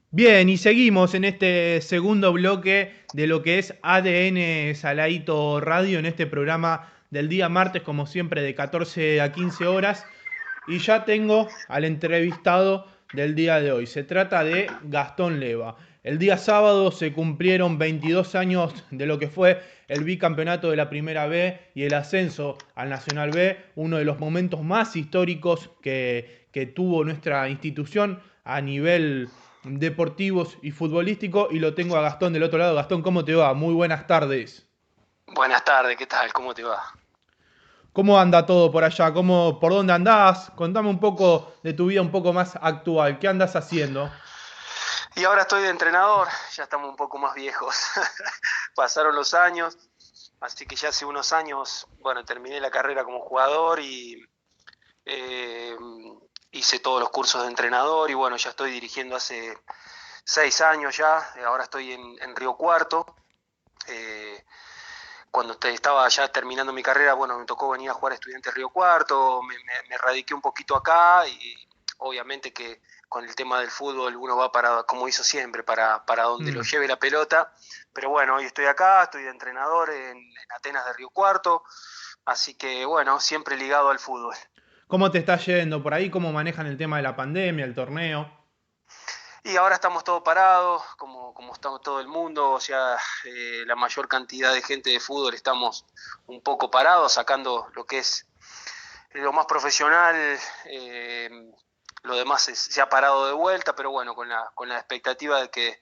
Bien, y seguimos en este segundo bloque de lo que es ADN Saladito Radio en este programa del día martes, como siempre, de 14 a 15 horas. Y ya tengo al entrevistado del día de hoy. Se trata de Gastón Leva. El día sábado se cumplieron 22 años de lo que fue el bicampeonato de la Primera B y el ascenso al Nacional B, uno de los momentos más históricos que tuvo nuestra institución a nivel deportivos y futbolístico. Y lo tengo a Gastón del otro lado. Gastón, ¿cómo te va? Muy buenas tardes. Buenas tardes, ¿qué tal? ¿Cómo te va? ¿Cómo anda todo por allá? ¿Por dónde andás? Contame un poco de tu vida un poco más actual. ¿Qué andás haciendo? Y ahora estoy de entrenador, ya estamos un poco más viejos. Pasaron los años, así que ya hace unos años, bueno, terminé la carrera como jugador y eh, hice todos los cursos de entrenador y bueno, ya estoy dirigiendo hace 6 años ya, ahora estoy en Río Cuarto. Eh, Cuando estaba ya terminando mi carrera, bueno, me tocó venir a jugar a Estudiantes Río Cuarto, me radiqué un poquito acá y obviamente que con el tema del fútbol uno va para, como hizo siempre, para donde lo Mm. lleve la pelota. Pero bueno, hoy estoy acá, estoy de entrenador en Atenas de Río Cuarto, así que bueno, siempre ligado al fútbol. ¿Cómo te está yendo por ahí? ¿Cómo manejan el tema de la pandemia, el torneo? Y ahora estamos todos parados, como estamos todo el mundo, o sea, la mayor cantidad de gente de fútbol estamos un poco parados, sacando lo que es lo más profesional. eh, lo demás se ha parado de vuelta, pero bueno, con la expectativa de que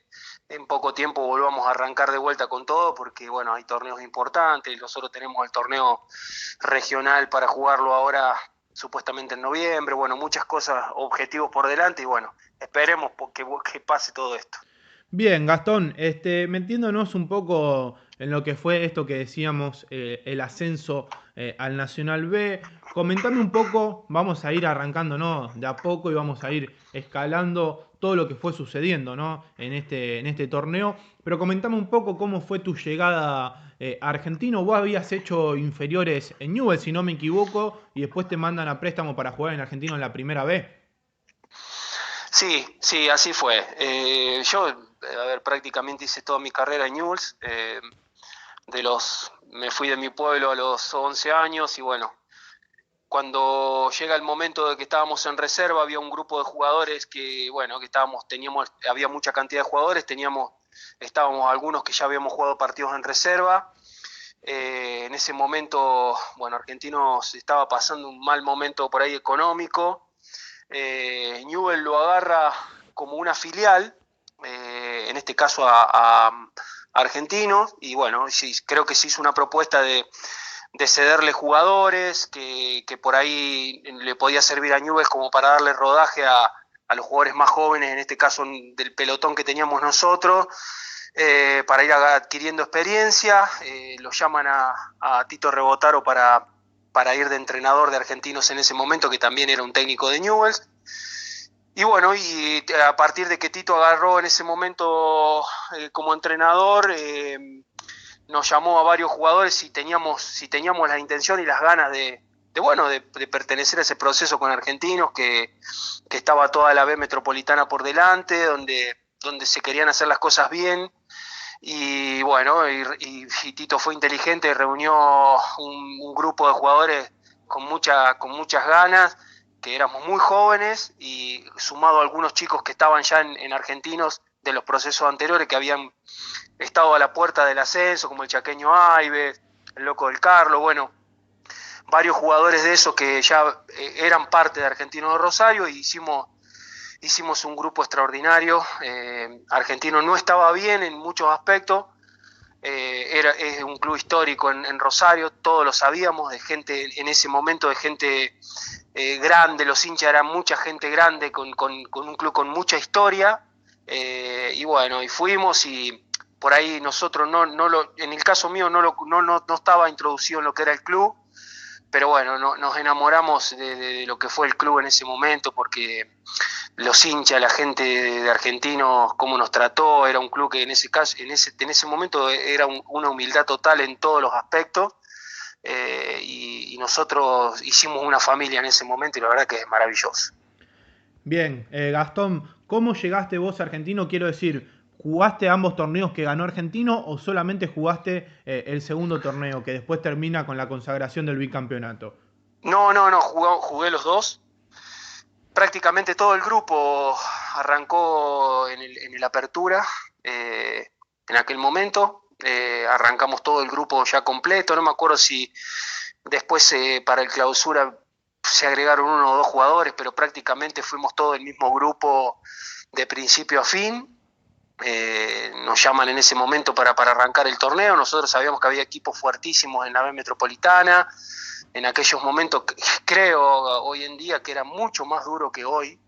en poco tiempo volvamos a arrancar de vuelta con todo, porque bueno, hay torneos importantes, nosotros tenemos el torneo regional para jugarlo ahora supuestamente en noviembre, bueno, muchas cosas, objetivos por delante y bueno, esperemos que pase todo esto. Bien, Gastón, metiéndonos un poco en lo que fue esto que decíamos, el ascenso al Nacional B, comentame un poco, vamos a ir arrancando, ¿no? De a poco y vamos a ir escalando todo lo que fue sucediendo, ¿no? En este torneo, pero comentame un poco cómo fue tu llegada a Argentino. Vos habías hecho inferiores en Newell's, si no me equivoco, y después te mandan a préstamo para jugar en Argentino en la primera B. Sí, sí, así fue. Yo, a ver, prácticamente hice toda mi carrera en Newell's. Me fui de mi pueblo a los 11 años y bueno, cuando llega el momento de que estábamos en reserva, había un grupo de jugadores que, bueno, había mucha cantidad de jugadores, estábamos algunos que ya habíamos jugado partidos en reserva. En ese momento, bueno, Argentinos estaba pasando un mal momento por ahí económico. Newell lo agarra como una filial, en este caso a Argentinos, y bueno, sí, creo que se hizo una propuesta de cederle jugadores, que por ahí le podía servir a Newell's como para darle rodaje a los jugadores más jóvenes, en este caso del pelotón que teníamos nosotros, para ir adquiriendo experiencia. Lo llaman a Tito Rebotaro para ir de entrenador de Argentinos en ese momento, que también era un técnico de Newell's. Y bueno, y a partir de que Tito agarró en ese momento como entrenador, nos llamó a varios jugadores si teníamos la intención y las ganas de pertenecer a ese proceso con Argentinos, que estaba toda la B metropolitana por delante, donde se querían hacer las cosas bien. Y bueno, y Tito fue inteligente, reunió un grupo de jugadores con muchas ganas, que éramos muy jóvenes, y sumado a algunos chicos que estaban ya en Argentinos de los procesos anteriores, que habían estado a la puerta del ascenso, como el Chaqueño Aives, el Loco del Carlo, bueno, varios jugadores de esos que ya eran parte de Argentino de Rosario, y hicimos un grupo extraordinario. Argentino no estaba bien en muchos aspectos. Es un club histórico en Rosario, todos lo sabíamos, de gente en ese momento, de gente grande, los hinchas eran mucha gente grande, con un club con mucha historia. Y bueno, y fuimos, y por ahí nosotros en el caso mío no estaba introducido en lo que era el club, pero bueno, nos enamoramos de lo que fue el club en ese momento, porque los hinchas, la gente de Argentinos, cómo nos trató. Era un club que en ese caso, en ese momento era una humildad total en todos los aspectos. Y nosotros hicimos una familia en ese momento, y la verdad que es maravilloso. Bien, Gastón, ¿Cómo llegaste vos a Argentino? Quiero decir, ¿jugaste ambos torneos que ganó Argentino o solamente jugaste el segundo torneo que después termina con la consagración del bicampeonato? No, jugué los dos. Prácticamente todo el grupo arrancó en el Apertura, en aquel momento. Arrancamos todo el grupo ya completo. No me acuerdo si después para el Clausura se agregaron 1 o 2 jugadores, pero prácticamente fuimos todo el mismo grupo de principio a fin. Nos llaman en ese momento para arrancar el torneo. Nosotros sabíamos que había equipos fuertísimos en la B Metropolitana. En aquellos momentos, creo hoy en día que era mucho más duro que hoy.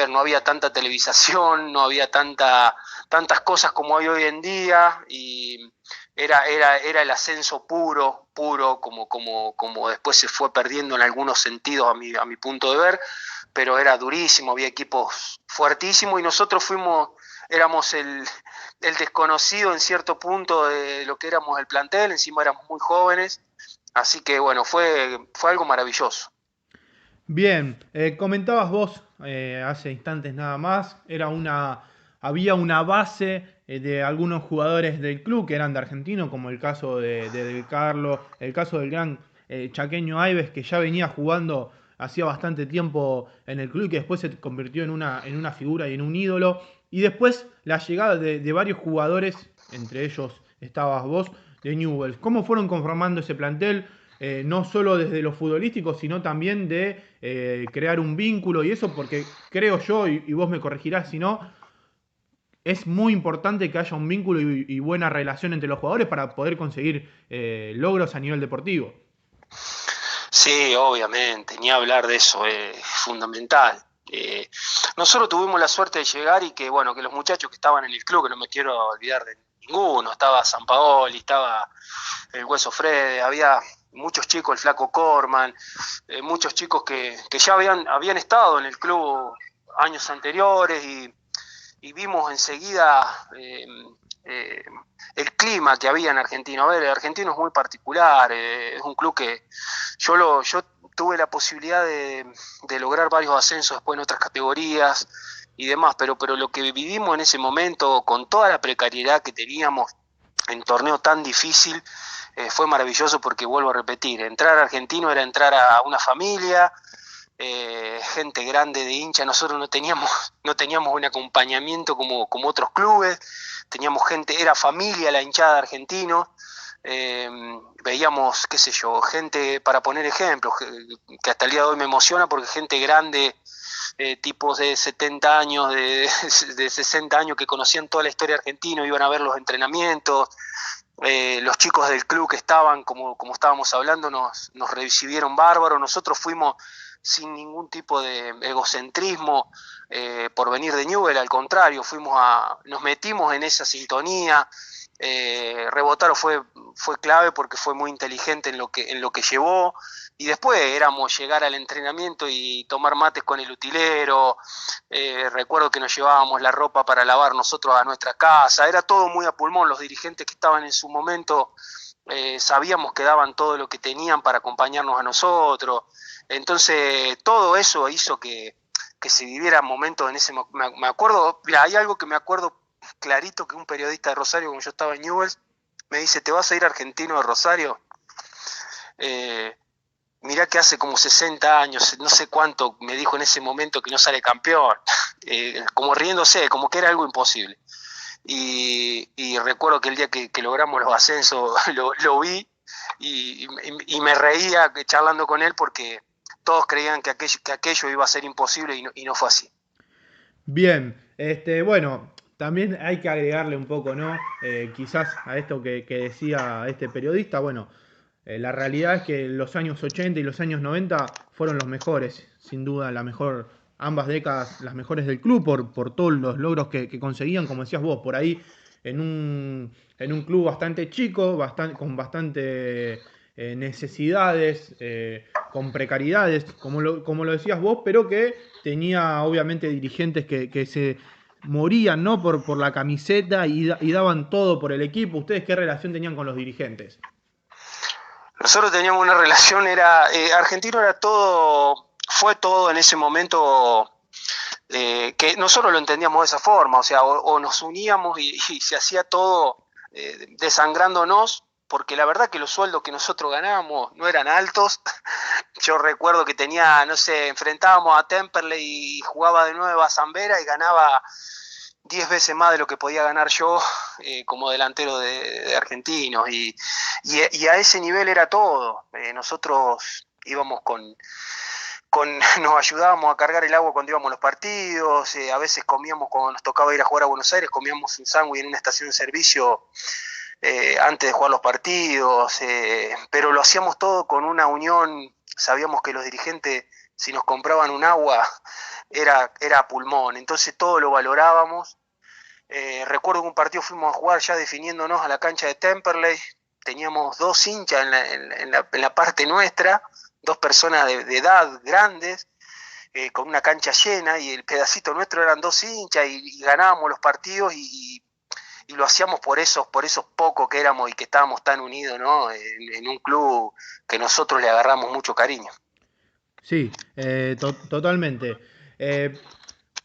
No había tanta televisación, no había tantas cosas como hay hoy en día, y era el ascenso puro, como después se fue perdiendo en algunos sentidos a mi punto de ver, pero era durísimo, había equipos fuertísimos y nosotros éramos el desconocido en cierto punto de lo que éramos el plantel, encima éramos muy jóvenes, así que bueno, fue algo maravilloso. Bien, comentabas vos hace instantes nada más, había una base de algunos jugadores del club que eran de Argentino, como el caso de Del Carlo, el caso del gran Chaqueño Aives, que ya venía jugando hacía bastante tiempo en el club y que después se convirtió en una figura y en un ídolo. Y después la llegada de varios jugadores, entre ellos estabas vos, de Newell's. ¿Cómo fueron conformando ese plantel? No solo desde lo futbolístico, sino también de crear un vínculo y eso, porque creo yo, y vos me corregirás si no, es muy importante que haya un vínculo y buena relación entre los jugadores para poder conseguir logros a nivel deportivo. Sí, obviamente, ni hablar de eso, es fundamental. Nosotros tuvimos la suerte de llegar y que, bueno, que los muchachos que estaban en el club, que no me quiero olvidar de ninguno, estaba Sampaoli, estaba el Hueso Frede, había muchos chicos, el Flaco Corman, muchos chicos que ya habían estado en el club años anteriores y vimos enseguida eh, el clima que había en Argentino. A ver, el Argentino es muy particular, es un club que yo tuve la posibilidad de lograr varios ascensos después en otras categorías y demás, pero lo que vivimos en ese momento, con toda la precariedad que teníamos en torneo tan difícil, fue maravilloso porque, vuelvo a repetir, entrar a Argentino era entrar a una familia, gente grande de hincha. Nosotros no teníamos un acompañamiento como otros clubes, teníamos gente, era familia la hinchada de Argentino. Veíamos, qué sé yo, gente, para poner ejemplos, que hasta el día de hoy me emociona, porque gente grande, tipos de 70 años, de 60 años, que conocían toda la historia argentina, iban a ver los entrenamientos. Los chicos del club que estaban, como estábamos hablando, nos recibieron bárbaro. Nosotros fuimos sin ningún tipo de egocentrismo por venir de Newell, al contrario, nos metimos en esa sintonía. Rebotaro fue clave porque fue muy inteligente en lo que llevó, y después éramos llegar al entrenamiento y tomar mates con el utilero. Recuerdo que nos llevábamos la ropa para lavar nosotros a nuestra casa, era todo muy a pulmón. Los dirigentes que estaban en su momento sabíamos que daban todo lo que tenían para acompañarnos a nosotros, entonces todo eso hizo que se viviera momentos en ese. Me acuerdo, mira, hay algo que me acuerdo clarito, que un periodista de Rosario, como yo estaba en Newell's, me dice: ¿te vas a ir Argentino de Rosario? Mirá que hace como 60 años, no sé cuánto, me dijo en ese momento que no sale campeón, como riéndose, como que era algo imposible. Y recuerdo que el día que logramos los ascensos lo vi y me reía charlando con él, porque todos creían que aquello iba a ser imposible y no fue así. Bien, bueno, también hay que agregarle un poco, ¿no? Quizás a esto que decía este periodista, bueno, la realidad es que los años 80 y los años 90 fueron los mejores, sin duda, ambas décadas las mejores del club por todos los logros que conseguían, como decías vos, por ahí en un club bastante chico, con bastante necesidades, con precariedades, como lo decías vos, pero que tenía obviamente dirigentes que se morían, ¿no? por la camiseta y daban todo por el equipo. ¿Ustedes qué relación tenían con los dirigentes? Nosotros teníamos una relación, Argentino fue todo en ese momento que nosotros lo entendíamos de esa forma, o sea, o nos uníamos y se hacía todo desangrándonos, porque la verdad que los sueldos que nosotros ganábamos no eran altos. Yo recuerdo que tenía, no sé, enfrentábamos a Temperley y jugaba de nuevo a Zambera y ganaba 10 veces más de lo que podía ganar yo como delantero de Argentinos. Y a ese nivel era todo. Nosotros íbamos nos ayudábamos a cargar el agua cuando íbamos a los partidos, a veces comíamos cuando nos tocaba ir a jugar a Buenos Aires, comíamos un sándwich en una estación de servicio antes de jugar los partidos, pero lo hacíamos todo con una unión. Sabíamos que los dirigentes, si nos compraban un agua, era a pulmón, entonces todo lo valorábamos. Recuerdo que un partido fuimos a jugar ya definiéndonos a la cancha de Temperley, teníamos 2 hinchas en la parte nuestra, 2 personas de edad grandes, con una cancha llena, y el pedacito nuestro eran 2 hinchas, y ganábamos los partidos, y lo hacíamos por esos pocos que éramos y que estábamos tan unidos, ¿no? En un club que nosotros le agarramos mucho cariño. Sí, totalmente.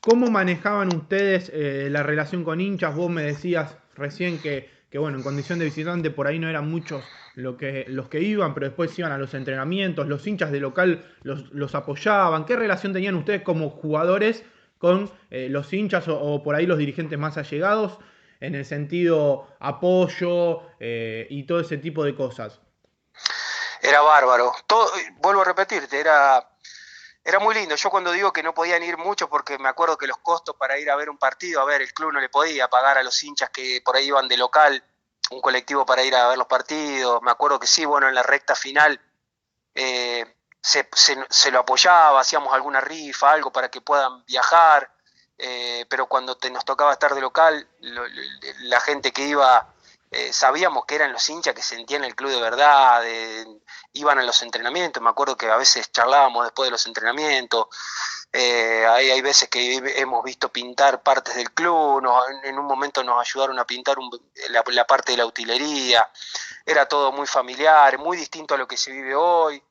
¿Cómo manejaban ustedes la relación con hinchas? Vos me decías recién que, bueno, en condición de visitante por ahí no eran muchos los que iban, pero después iban a los entrenamientos, los hinchas de local los apoyaban. ¿Qué relación tenían ustedes como jugadores con los hinchas o por ahí los dirigentes más allegados en el sentido apoyo y todo ese tipo de cosas? Era bárbaro. Vuelvo a repetirte, era muy lindo. Yo cuando digo que no podían ir mucho, porque me acuerdo que los costos para ir a ver un partido, a ver, el club no le podía pagar a los hinchas que por ahí iban de local un colectivo para ir a ver los partidos. Me acuerdo que sí, bueno, en la recta final se lo apoyaba, hacíamos alguna rifa, algo para que puedan viajar, pero cuando nos tocaba estar de local, la gente que iba, sabíamos que eran los hinchas que sentían el club de verdad, iban a los entrenamientos. Me acuerdo que a veces charlábamos después de los entrenamientos. Hay veces que hemos visto pintar partes del club, en un momento nos ayudaron a pintar la parte de la utilería. Era todo muy familiar, muy distinto a lo que se vive hoy,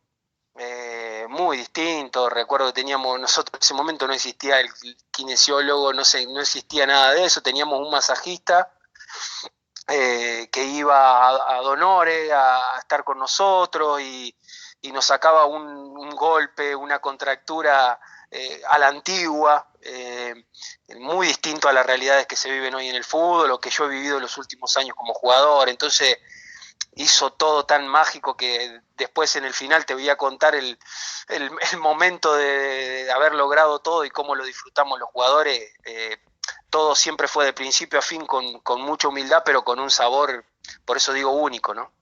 muy distinto. Recuerdo que nosotros en ese momento no existía el kinesiólogo, no existía nada de eso, teníamos un masajista que iba a Donore a estar con nosotros y nos sacaba un golpe, una contractura a la antigua, muy distinto a las realidades que se viven hoy en el fútbol, lo que yo he vivido en los últimos años como jugador. Entonces hizo todo tan mágico que después en el final te voy a contar el momento de haber logrado todo y cómo lo disfrutamos los jugadores. Todo siempre fue de principio a fin con mucha humildad, pero con un sabor, por eso digo, único, ¿no?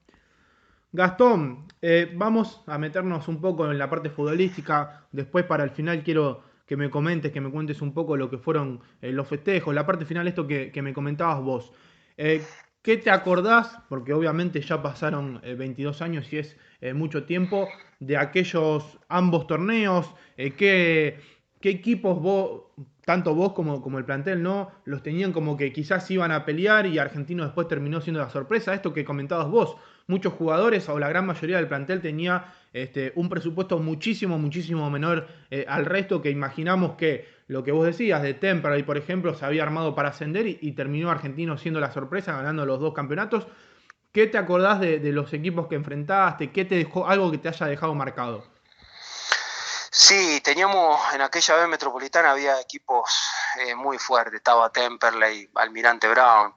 Gastón, vamos a meternos un poco en la parte futbolística. Después para el final quiero que me comentes, que me cuentes un poco lo que fueron los festejos, la parte final, esto que me comentabas vos. ¿Qué te acordás? Porque obviamente ya pasaron 22 años y es mucho tiempo de aquellos ambos torneos. ¿Qué equipos vos, tanto vos como el plantel, no los tenían como que quizás iban a pelear y Argentino después terminó siendo la sorpresa? Esto que comentabas vos, muchos jugadores o la gran mayoría del plantel tenía un presupuesto muchísimo menor al resto, que imaginamos que lo que vos decías de Temperley, por ejemplo, se había armado para ascender y terminó Argentino siendo la sorpresa, ganando los 2 campeonatos. ¿Qué te acordás de los equipos que enfrentaste? ¿Qué te dejó, algo que te haya dejado marcado? Sí, teníamos en aquella vez metropolitana, había equipos muy fuertes. Estaba Temperley, Almirante Brown,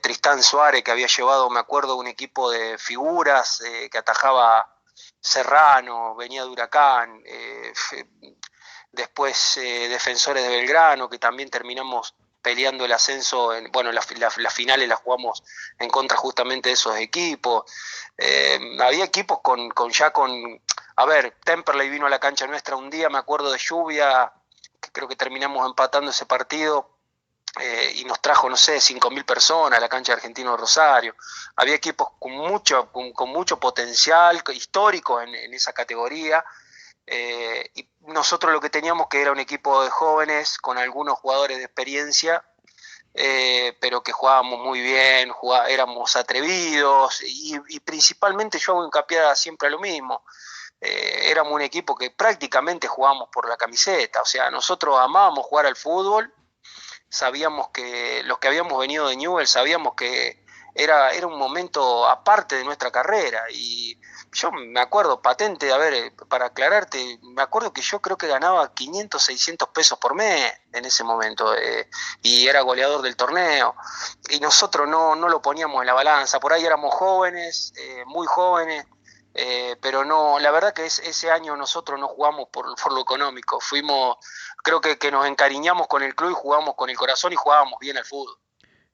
Tristán Suárez, que había llevado, me acuerdo, un equipo de figuras que atajaba Serrano, venía de Huracán, después Defensores de Belgrano, que también terminamos peleando el ascenso. Bueno, las finales las jugamos en contra justamente de esos equipos. Había equipos a ver, Temperley vino a la cancha nuestra un día, me acuerdo, de lluvia, que creo que terminamos empatando ese partido, y nos trajo, no sé, 5.000 personas a la cancha de Argentino de Rosario. Había equipos con mucho potencial histórico en esa categoría, y nosotros lo que teníamos que era un equipo de jóvenes con algunos jugadores de experiencia, pero que jugábamos muy bien, éramos atrevidos, y principalmente yo hago hincapié siempre a lo mismo. éramos un equipo que prácticamente jugábamos por la camiseta, o sea, nosotros amábamos jugar al fútbol, sabíamos que los que habíamos venido de Newell's sabíamos que era un momento aparte de nuestra carrera y yo me acuerdo patente, a ver, para aclararte, me acuerdo que yo creo que ganaba 500, 600 pesos por mes en ese momento y era goleador del torneo y nosotros no lo poníamos en la balanza, por ahí éramos jóvenes, muy jóvenes, pero no, la verdad que ese año nosotros no jugamos por lo económico, creo que nos encariñamos con el club y jugamos con el corazón y jugábamos bien al fútbol.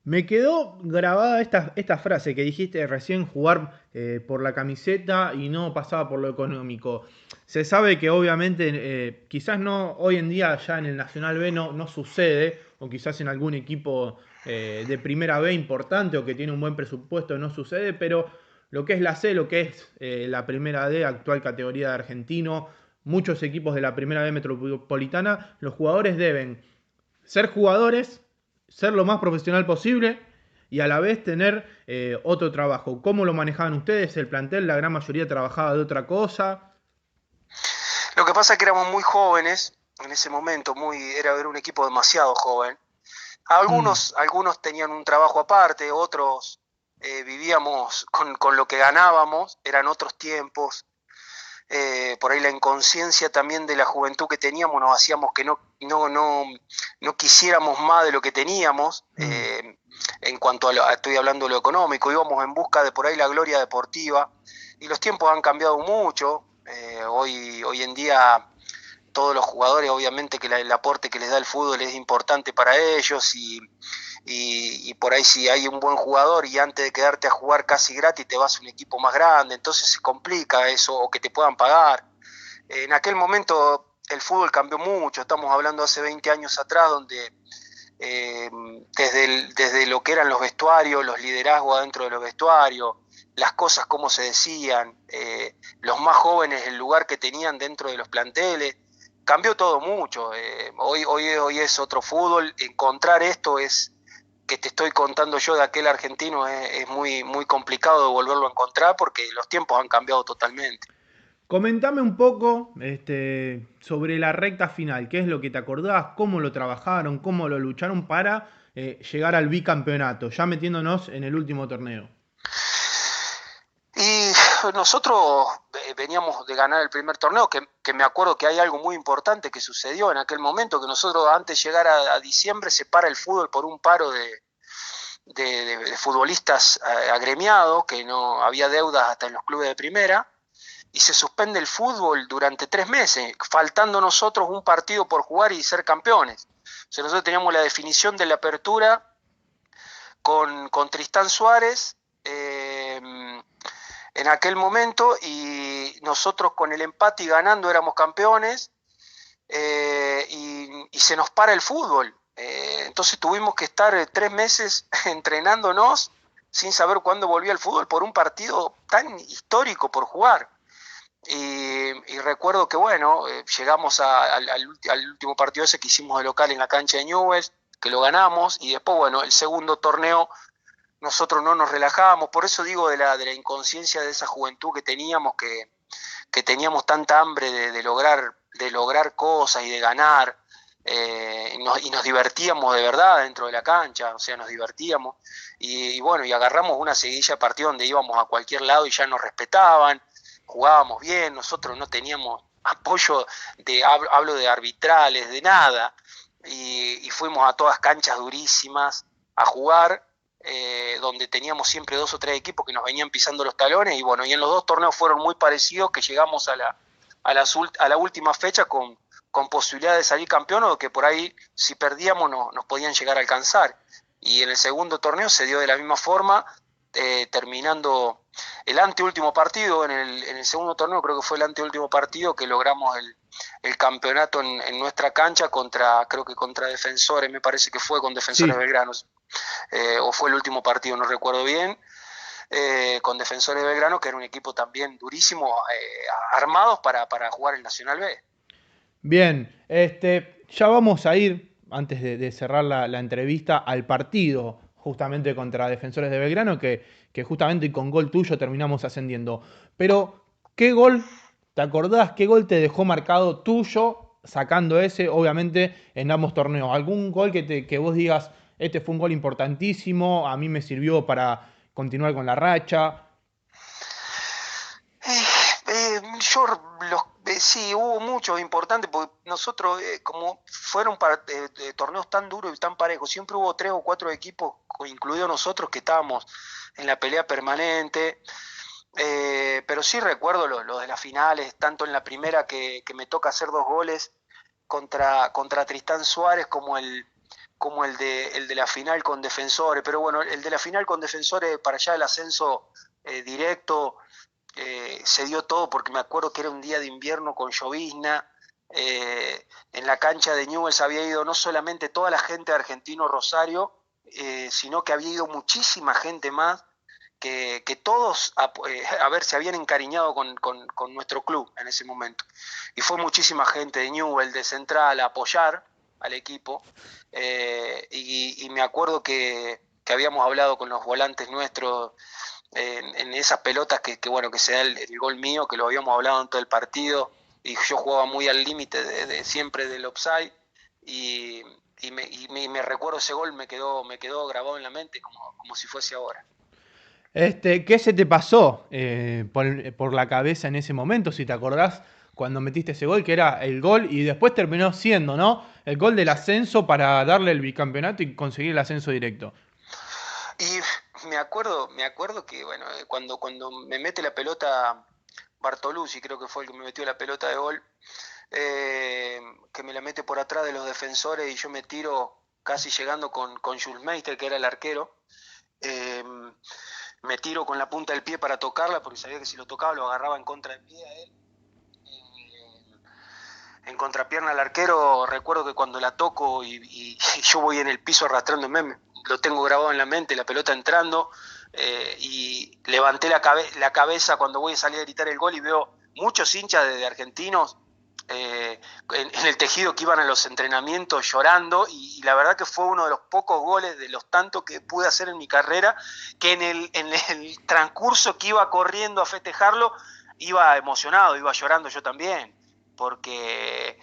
Me quedó grabada esta frase que dijiste recién, jugar por la camiseta y no pasaba por lo económico. Se sabe que obviamente, quizás no hoy en día ya en el Nacional B no sucede, o quizás en algún equipo de primera B importante o que tiene un buen presupuesto no sucede, pero lo que es la C, lo que es la primera D, actual categoría de argentino, muchos equipos de la primera B metropolitana, los jugadores deben ser jugadores, ser lo más profesional posible y a la vez tener otro trabajo. ¿Cómo lo manejaban ustedes? El plantel, la gran mayoría trabajaba de otra cosa. Lo que pasa es que éramos muy jóvenes en ese momento, era un equipo demasiado joven. Mm. Algunos tenían un trabajo aparte, otros vivíamos con lo que ganábamos, eran otros tiempos. Por ahí la inconsciencia también de la juventud que teníamos nos hacíamos que no quisiéramos más de lo que teníamos. Mm. En cuanto estoy hablando de lo económico, íbamos en busca de por ahí la gloria deportiva y los tiempos han cambiado mucho. Hoy en día todos los jugadores, obviamente que el aporte que les da el fútbol es importante para ellos y por ahí si hay un buen jugador y antes de quedarte a jugar casi gratis te vas a un equipo más grande, entonces se complica eso o que te puedan pagar. En aquel momento el fútbol cambió mucho, estamos hablando hace 20 años atrás donde eh, desde lo que eran los vestuarios, los liderazgos adentro de los vestuarios, las cosas cómo se decían, los más jóvenes el lugar que tenían dentro de los planteles, cambió todo mucho. Hoy es otro fútbol, encontrar esto es que te estoy contando yo de aquel argentino es muy complicado de volverlo a encontrar porque los tiempos han cambiado totalmente. Comentame un poco sobre la recta final. ¿Qué es lo que te acordás? ¿Cómo lo trabajaron? ¿Cómo lo lucharon para llegar al bicampeonato? Ya metiéndonos en el último torneo. Y nosotros veníamos de ganar el primer torneo, que me acuerdo que hay algo muy importante que sucedió en aquel momento, que nosotros antes de llegar a diciembre se para el fútbol por un paro de futbolistas agremiados, que no había deudas hasta en los clubes de primera, y se suspende el fútbol durante 3 meses, faltando nosotros un partido por jugar y ser campeones. O sea, nosotros teníamos la definición de la apertura con Tristán Suárez en aquel momento y nosotros con el empate y ganando éramos campeones y se nos para el fútbol. Entonces tuvimos que estar 3 meses entrenándonos sin saber cuándo volvía el fútbol por un partido tan histórico por jugar. Y recuerdo que, bueno, llegamos al último partido ese que hicimos de local en la cancha de Newell's, que lo ganamos, y después, bueno, el segundo torneo nosotros no nos relajábamos, por eso digo de la inconsciencia de esa juventud que teníamos tanta hambre de lograr cosas y de ganar, y nos divertíamos de verdad dentro de la cancha, o sea, nos divertíamos, y bueno, y agarramos una seguidilla de partido donde íbamos a cualquier lado y ya nos respetaban, jugábamos bien, nosotros no teníamos apoyo hablo de arbitrales, de nada, y fuimos a todas canchas durísimas a jugar, donde teníamos siempre 2 o 3 equipos que nos venían pisando los talones, y bueno, y en los dos torneos fueron muy parecidos, que llegamos a la última fecha con posibilidad de salir campeón o que por ahí si perdíamos nos podían llegar a alcanzar. Y en el segundo torneo se dio de la misma forma, terminando el anteúltimo partido, en el segundo torneo creo que fue el anteúltimo partido que logramos el campeonato en nuestra cancha creo que contra Defensores, me parece que fue con Defensores Sí. Belgrano, o fue el último partido, no recuerdo bien, con Defensores Belgrano, que era un equipo también durísimo, armados para jugar el Nacional B. Bien, ya vamos a ir, antes de cerrar la entrevista, al partido justamente contra Defensores de Belgrano, que justamente con gol tuyo terminamos ascendiendo. Pero, ¿qué gol ¿te acordás qué gol te dejó marcado tuyo, sacando ese, obviamente, en ambos torneos? ¿Algún gol que vos digas, este fue un gol importantísimo, a mí me sirvió para continuar con la racha? Yo sí, hubo muchos importantes, porque nosotros, como fueron torneos tan duros y tan parejos, siempre hubo 3 o 4 equipos, incluidos nosotros, que estábamos en la pelea permanente. Pero sí recuerdo lo de las finales, tanto en la primera que me toca hacer 2 goles contra Tristán Suárez, como el de la final con Defensores. Pero bueno, el de la final con Defensores, para allá el ascenso directo, se dio todo porque me acuerdo que era un día de invierno con llovizna. En la cancha de Newell's había ido no solamente toda la gente de Argentino Rosario, sino que había ido muchísima gente más, que todos a ver, se habían encariñado con nuestro club en ese momento. Y fue muchísima gente de Newell, de Central, a apoyar al equipo. Y me acuerdo que habíamos hablado con los volantes nuestros en esas pelotas bueno, que se da el gol mío, que lo habíamos hablado en todo el partido, y yo jugaba muy al límite siempre del offside, y me recuerdo ese gol, me quedó grabado en la mente como si fuese ahora. ¿Qué se te pasó por la cabeza en ese momento, si te acordás, cuando metiste ese gol, que era el gol y después terminó siendo, ¿no? El gol del ascenso para darle el bicampeonato y conseguir el ascenso directo. Y me acuerdo que, bueno, cuando me mete la pelota Bartoluzzi, creo que fue el que me metió la pelota de gol, que me la mete por atrás de los defensores y yo me tiro casi llegando con Jules Meister, que era el arquero. eh, Me tiro con la punta del pie para tocarla, porque sabía que si lo tocaba lo agarraba en contra del pie a él. Eh, en contrapierna al arquero, recuerdo que cuando la toco y yo voy en el piso arrastrándome, lo tengo grabado en la mente, la pelota entrando, y levanté la cabeza cuando voy a salir a gritar el gol y veo muchos hinchas de Argentinos en el tejido, que iban a los entrenamientos llorando, y la verdad que fue uno de los pocos goles de los tantos que pude hacer en mi carrera, que en el transcurso que iba corriendo a festejarlo, iba emocionado, iba llorando yo también, porque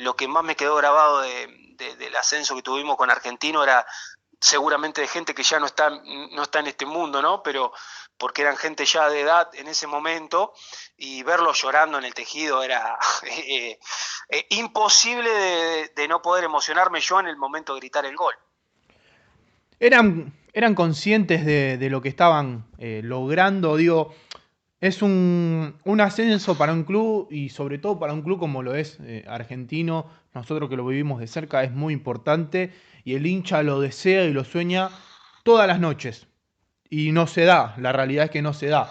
lo que más me quedó grabado del ascenso que tuvimos con Argentino era seguramente de gente que ya no está en este mundo, ¿no? Pero porque eran gente ya de edad en ese momento, y verlos llorando en el tejido era imposible de no poder emocionarme yo en el momento de gritar el gol. Eran conscientes de lo que estaban logrando, digo, es un ascenso para un club y sobre todo para un club como lo es Argentino, nosotros que lo vivimos de cerca es muy importante y el hincha lo desea y lo sueña todas las noches y no se da, la realidad es que no se da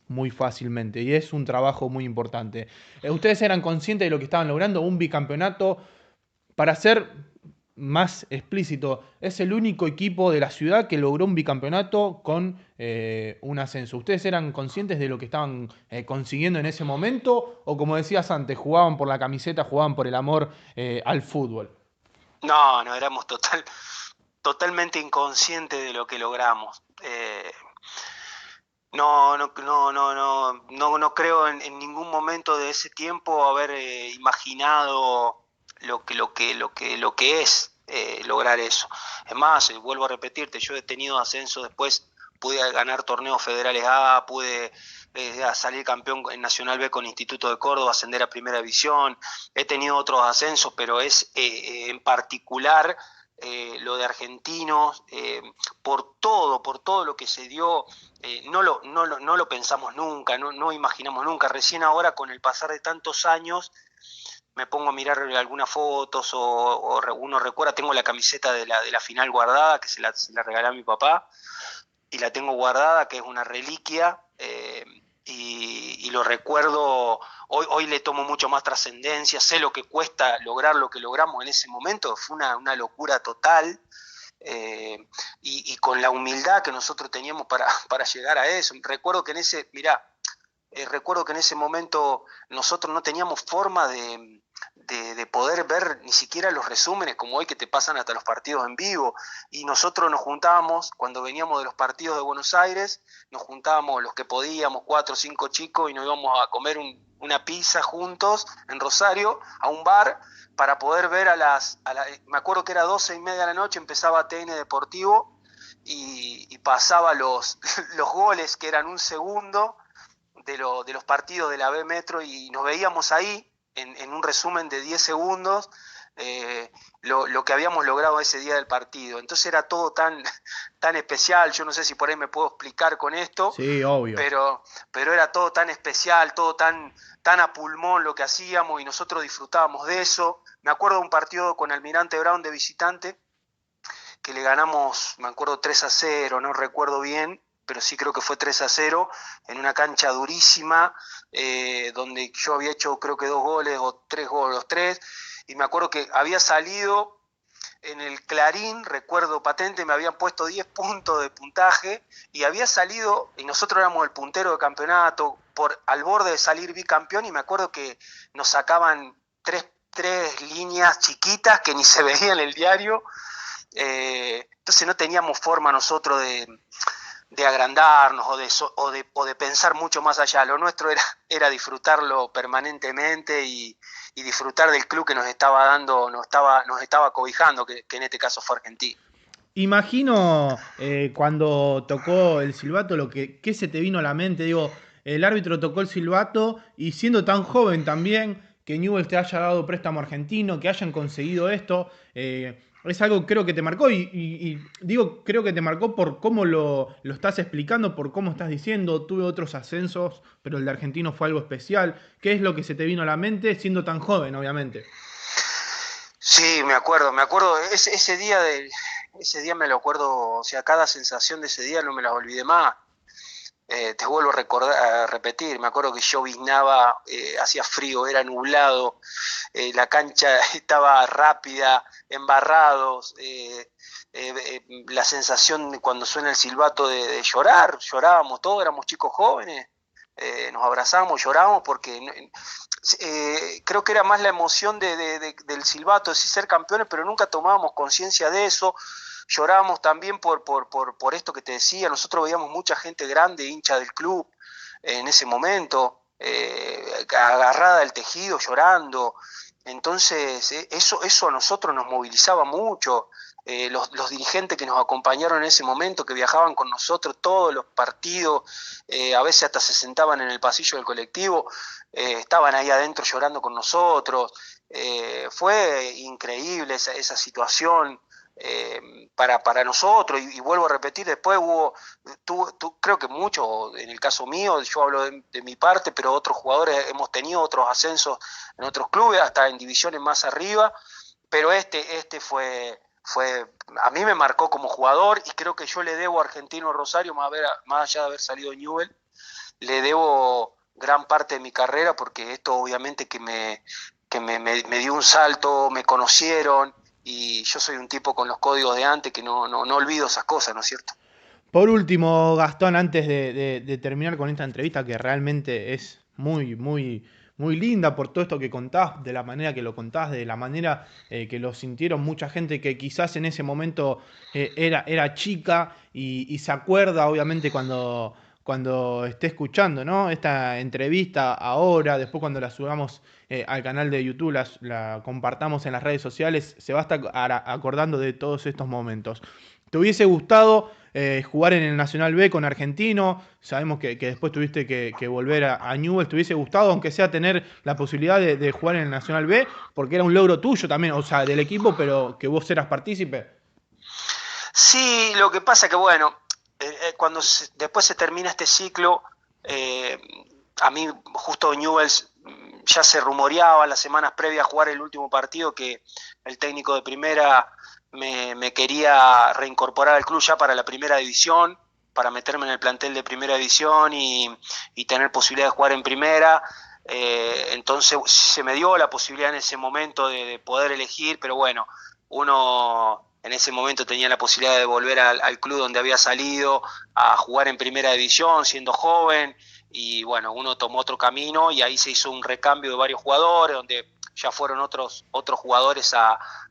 muy fácilmente y es un trabajo muy importante. ¿Ustedes eran conscientes de lo que estaban logrando? Un bicampeonato, para ser más explícito, es el único equipo de la ciudad que logró un bicampeonato con un ascenso. ¿Ustedes eran conscientes de lo que estaban consiguiendo en ese momento? O como decías antes, jugaban por la camiseta, jugaban por el amor al fútbol. No, no, éramos totalmente inconscientes de lo que logramos. No, no, no, no, no, no creo en ningún momento de ese tiempo haber imaginado lo que es lograr eso. Es más, vuelvo a repetirte, yo he tenido ascenso después, pude ganar torneos federales A, pude salir campeón en Nacional B con Instituto de Córdoba, ascender a Primera División, he tenido otros ascensos, pero es en particular lo de Argentinos, por todo lo que se dio, no lo pensamos nunca, no imaginamos nunca. Recién ahora, con el pasar de tantos años, me pongo a mirar algunas fotos, o uno recuerda, tengo la camiseta de la final guardada, que se la regalé a mi papá, y la tengo guardada, que es una reliquia, y lo recuerdo. Hoy le tomo mucho más trascendencia, sé lo que cuesta lograr lo que logramos en ese momento, fue una locura total, y con la humildad que nosotros teníamos para llegar a eso. Recuerdo que en ese momento nosotros no teníamos forma de poder ver ni siquiera los resúmenes como hoy que te pasan hasta los partidos en vivo. Y nosotros nos juntábamos, cuando veníamos de los partidos de Buenos Aires, nos juntábamos los que podíamos, 4 o 5 chicos, y nos íbamos a comer una pizza juntos en Rosario, a un bar, para poder ver me acuerdo que era 12:30 de la noche, empezaba TN Deportivo, y pasaba los goles, que eran un segundo, de los partidos de la B Metro, y nos veíamos ahí, en un resumen de 10 segundos, lo que habíamos logrado ese día del partido. Entonces era todo tan especial. Yo no sé si por ahí me puedo explicar con esto. Sí, obvio. Pero era todo tan especial, todo tan a pulmón lo que hacíamos, y nosotros disfrutábamos de eso. Me acuerdo de un partido con Almirante Brown de visitante, que le ganamos, me acuerdo, 3-0, no recuerdo bien, pero sí creo que fue 3-0, en una cancha durísima, donde yo había hecho creo que 2 goles o 3 goles, los 3, y me acuerdo que había salido en el Clarín, recuerdo patente, me habían puesto 10 puntos de puntaje, y había salido, y nosotros éramos el puntero de campeonato, al borde de salir bicampeón, y me acuerdo que nos sacaban tres líneas chiquitas que ni se veían en el diario. Entonces no teníamos forma nosotros de agrandarnos o de pensar mucho más allá. Lo nuestro era disfrutarlo permanentemente, y disfrutar del club que nos estaba dando, nos estaba cobijando, que en este caso fue Argentina. Imagino cuando tocó el silbato, ¿qué se te vino a la mente? Digo, el árbitro tocó el silbato, y siendo tan joven también, que Newell's te haya dado préstamo argentino, que hayan conseguido esto, es algo creo que te marcó, y digo creo que te marcó por cómo lo estás explicando, por cómo estás diciendo. Tuve otros ascensos, pero el de Argentino fue algo especial. ¿Qué es lo que se te vino a la mente siendo tan joven, obviamente? Sí, me acuerdo, ese día me lo acuerdo, o sea, cada sensación de ese día no me la olvidé más. Te vuelvo a repetir, me acuerdo que lloviznaba, hacía frío, era nublado, la cancha estaba rápida, embarrados, la sensación de cuando suena el silbato de llorábamos todos, éramos chicos jóvenes, nos abrazamos, llorábamos, porque creo que era más la emoción del silbato, de ser campeones, pero nunca tomábamos conciencia de eso. Llorábamos también por esto que te decía. Nosotros veíamos mucha gente grande, hincha del club, en ese momento, agarrada al tejido, llorando. Entonces eso a nosotros nos movilizaba mucho. Los dirigentes que nos acompañaron en ese momento, que viajaban con nosotros todos los partidos, a veces hasta se sentaban en el pasillo del colectivo, estaban ahí adentro llorando con nosotros. Fue increíble esa situación. Para nosotros, y vuelvo a repetir, después creo que mucho, en el caso mío, yo hablo de mi parte, pero otros jugadores hemos tenido otros ascensos en otros clubes, hasta en divisiones más arriba, pero este fue, a mí me marcó como jugador, y creo que yo le debo a Argentino Rosario, más allá de haber salido de Newell's, le debo gran parte de mi carrera, porque esto obviamente que me dio un salto, me conocieron, y yo soy un tipo con los códigos de antes que no olvido esas cosas, ¿no es cierto? Por último, Gastón, antes de terminar con esta entrevista, que realmente es muy, muy, muy linda por todo esto que contás, de la manera que lo contás, de la manera que lo sintieron mucha gente que quizás en ese momento era chica, y se acuerda, obviamente, cuando esté escuchando, ¿no?, esta entrevista ahora, después cuando la subamos al canal de YouTube, la compartamos en las redes sociales, se va a estar acordando de todos estos momentos. ¿Te hubiese gustado jugar en el Nacional B con Argentino? Sabemos que después tuviste que volver a Newell's. ¿Te hubiese gustado, aunque sea, tener la posibilidad de jugar en el Nacional B? Porque era un logro tuyo también, o sea, del equipo, pero que vos eras partícipe. Sí, lo que pasa que, bueno, cuando después se termina este ciclo, a mí justo Newell's ya se rumoreaba las semanas previas a jugar el último partido, que el técnico de primera me quería reincorporar al club ya para la primera división, para meterme en el plantel de primera división y tener posibilidad de jugar en primera. Entonces se me dio la posibilidad en ese momento de poder elegir, pero bueno, uno en ese momento tenía la posibilidad de volver al club donde había salido, a jugar en primera división siendo joven, y bueno, uno tomó otro camino, y ahí se hizo un recambio de varios jugadores, donde ya fueron otros jugadores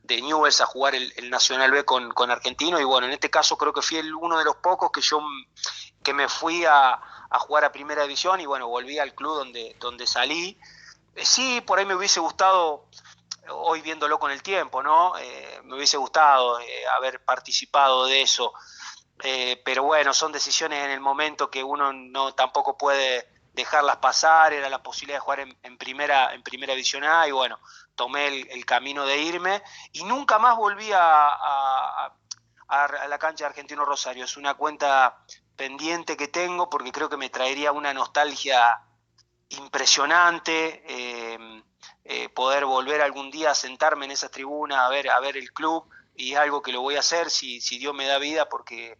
de Newell's a jugar el Nacional B con Argentino, y bueno, en este caso creo que fui uno de los pocos que me fui a jugar a Primera División, y bueno, volví al club donde salí. Sí, por ahí me hubiese gustado, hoy viéndolo con el tiempo, ¿no? Me hubiese gustado haber participado de eso, pero bueno, son decisiones en el momento que uno no tampoco puede dejarlas pasar. Era la posibilidad de jugar en primera División A, y bueno, tomé el camino de irme, y nunca más volví a la cancha de Argentino Rosario. Es una cuenta pendiente que tengo, porque creo que me traería una nostalgia impresionante, poder volver algún día a sentarme en esa tribuna a ver el club, y es algo que lo voy a hacer si Dios me da vida, porque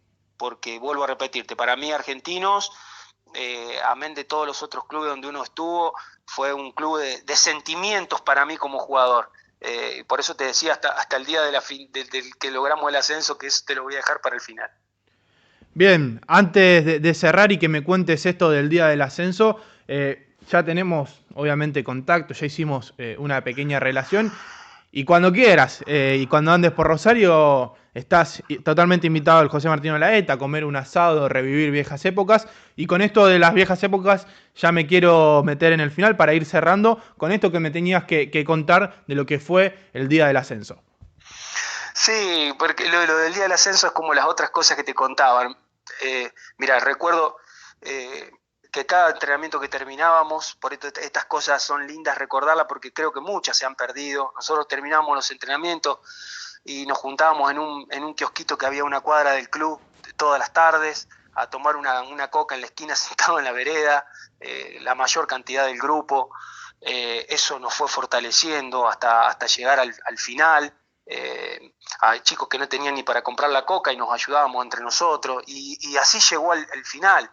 vuelvo a repetirte, para mí Argentinos, amén de todos los otros clubes donde uno estuvo, fue un club de sentimientos para mí como jugador. Por eso te decía, hasta el día del que logramos el ascenso, que eso te lo voy a dejar para el final. Bien, antes de cerrar y que me cuentes esto del día del ascenso, ya tenemos obviamente contacto, ya hicimos una pequeña relación, y cuando quieras, y cuando andes por Rosario, estás totalmente invitado al José Martino Laeta a comer un asado, revivir viejas épocas. Y con esto de las viejas épocas ya me quiero meter en el final para ir cerrando con esto que me tenías que contar de lo que fue el día del ascenso. Sí, porque lo del día del ascenso es como las otras cosas que te contaban. Mira, recuerdo que cada entrenamiento que terminábamos, por esto estas cosas son lindas recordarlas, porque creo que muchas se han perdido. Nosotros terminábamos los entrenamientos y nos juntábamos en un kiosquito que había a una cuadra del club todas las tardes, a tomar una coca en la esquina sentado en la vereda, la mayor cantidad del grupo. Eso nos fue fortaleciendo hasta llegar al final. Hay chicos que no tenían ni para comprar la coca y nos ayudábamos entre nosotros, y así llegó al final,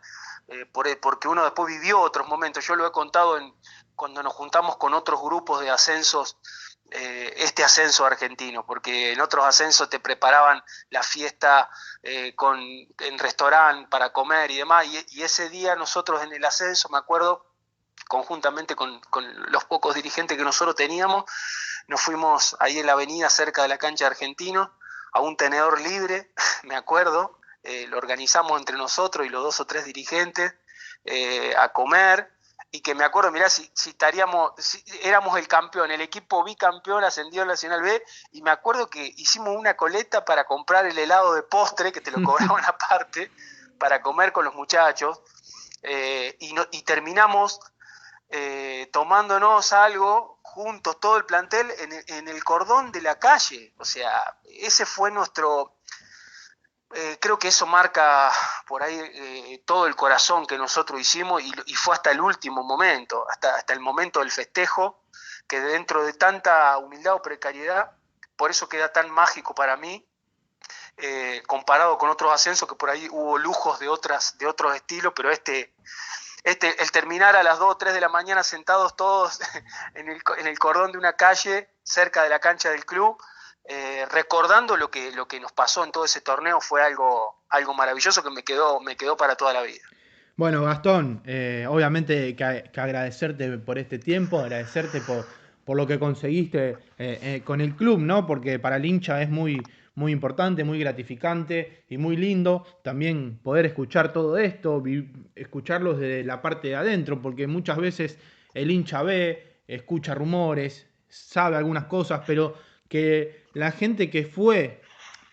porque uno después vivió otros momentos. Yo lo he contado cuando nos juntamos con otros grupos de ascensos, este ascenso argentino, porque en otros ascensos te preparaban la fiesta en restaurante para comer y demás, y ese día nosotros en el ascenso, me acuerdo, conjuntamente con los pocos dirigentes que nosotros teníamos, nos fuimos ahí en la avenida cerca de la cancha de Argentinos a un tenedor libre, me acuerdo, lo organizamos entre nosotros y los 2 o 3 dirigentes, a comer, y que me acuerdo, mirá, si éramos el campeón, el equipo bicampeón ascendió al Nacional B, y me acuerdo que hicimos una coleta para comprar el helado de postre, que te lo cobraban aparte, para comer con los muchachos, y terminamos tomándonos algo juntos, todo el plantel, en el cordón de la calle. O sea, ese fue nuestro... creo que eso marca por ahí todo el corazón que nosotros hicimos, y fue hasta el último momento, hasta el momento del festejo, que dentro de tanta humildad o precariedad, por eso queda tan mágico para mí, comparado con otros ascensos que por ahí hubo lujos de otros estilos, pero el terminar a las 2 o 3 de la mañana sentados todos en el cordón de una calle cerca de la cancha del club, recordando lo que nos pasó en todo ese torneo, fue algo maravilloso que me quedó para toda la vida. Bueno, Gastón, obviamente que agradecerte por este tiempo, agradecerte por lo que conseguiste con el club, ¿no? Porque para el hincha es muy, muy importante, muy gratificante y muy lindo también poder escuchar todo esto, escucharlos desde la parte de adentro, porque muchas veces el hincha ve, escucha rumores, sabe algunas cosas, pero que la gente que fue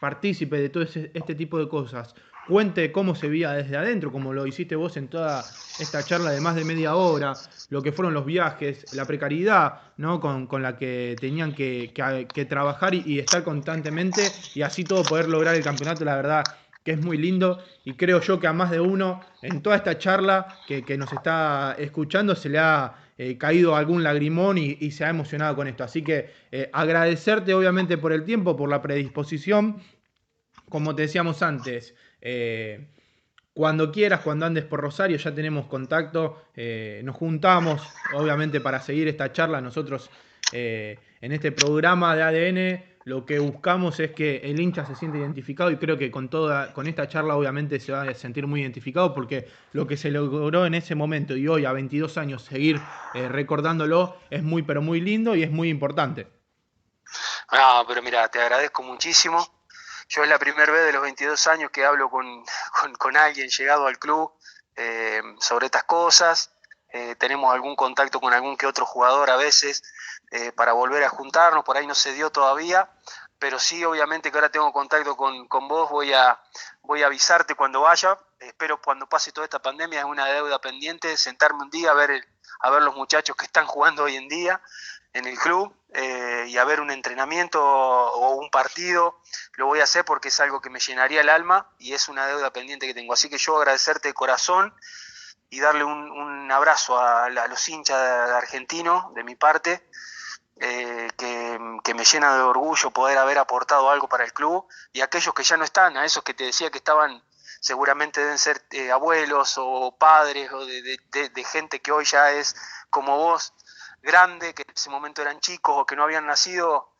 partícipe de todo este tipo de cosas cuente cómo se veía desde adentro, como lo hiciste vos en toda esta charla de más de media hora, lo que fueron los viajes, la precariedad, ¿no? con la que tenían que trabajar y estar constantemente, y así todo poder lograr el campeonato. La verdad que es muy lindo, y creo yo que a más de uno en toda esta charla que nos está escuchando se le ha caído algún lagrimón y se ha emocionado con esto. Así que agradecerte obviamente por el tiempo, por la predisposición. Como te decíamos antes, cuando quieras, cuando andes por Rosario, ya tenemos contacto, nos juntamos obviamente para seguir esta charla. Nosotros en este programa de ADN lo que buscamos es que el hincha se sienta identificado, y creo que con esta charla obviamente se va a sentir muy identificado, porque lo que se logró en ese momento y hoy a 22 años seguir recordándolo es muy pero muy lindo y es muy importante. No, pero mira, te agradezco muchísimo. Yo es la primera vez de los 22 años que hablo con alguien llegado al club sobre estas cosas. Tenemos algún contacto con algún que otro jugador a veces para volver a juntarnos, por ahí no se dio todavía, pero sí, obviamente que ahora tengo contacto con vos, voy a avisarte cuando vaya. Espero cuando pase toda esta pandemia, es una deuda pendiente, sentarme un día a ver los muchachos que están jugando hoy en día en el club y a ver un entrenamiento o un partido. Lo voy a hacer porque es algo que me llenaría el alma y es una deuda pendiente que tengo. Así que yo agradecerte de corazón y darle un abrazo a los hinchas de Argentino de mi parte, que me llena de orgullo poder haber aportado algo para el club, y a aquellos que ya no están, a esos que te decía que estaban, seguramente deben ser abuelos o padres o de gente que hoy ya es como vos, grande, que en ese momento eran chicos o que no habían nacido,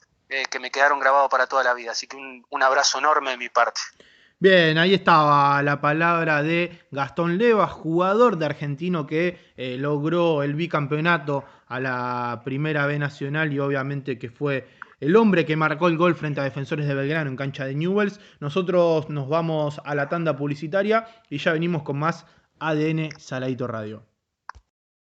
que me quedaron grabados para toda la vida. Así que un abrazo enorme de mi parte. Bien, ahí estaba la palabra de Gastón Leva, jugador de Argentino que logró el bicampeonato a la Primera B Nacional, y obviamente que fue el hombre que marcó el gol frente a Defensores de Belgrano en cancha de Newell's. Nosotros nos vamos a la tanda publicitaria y ya venimos con más ADN Saladito Radio.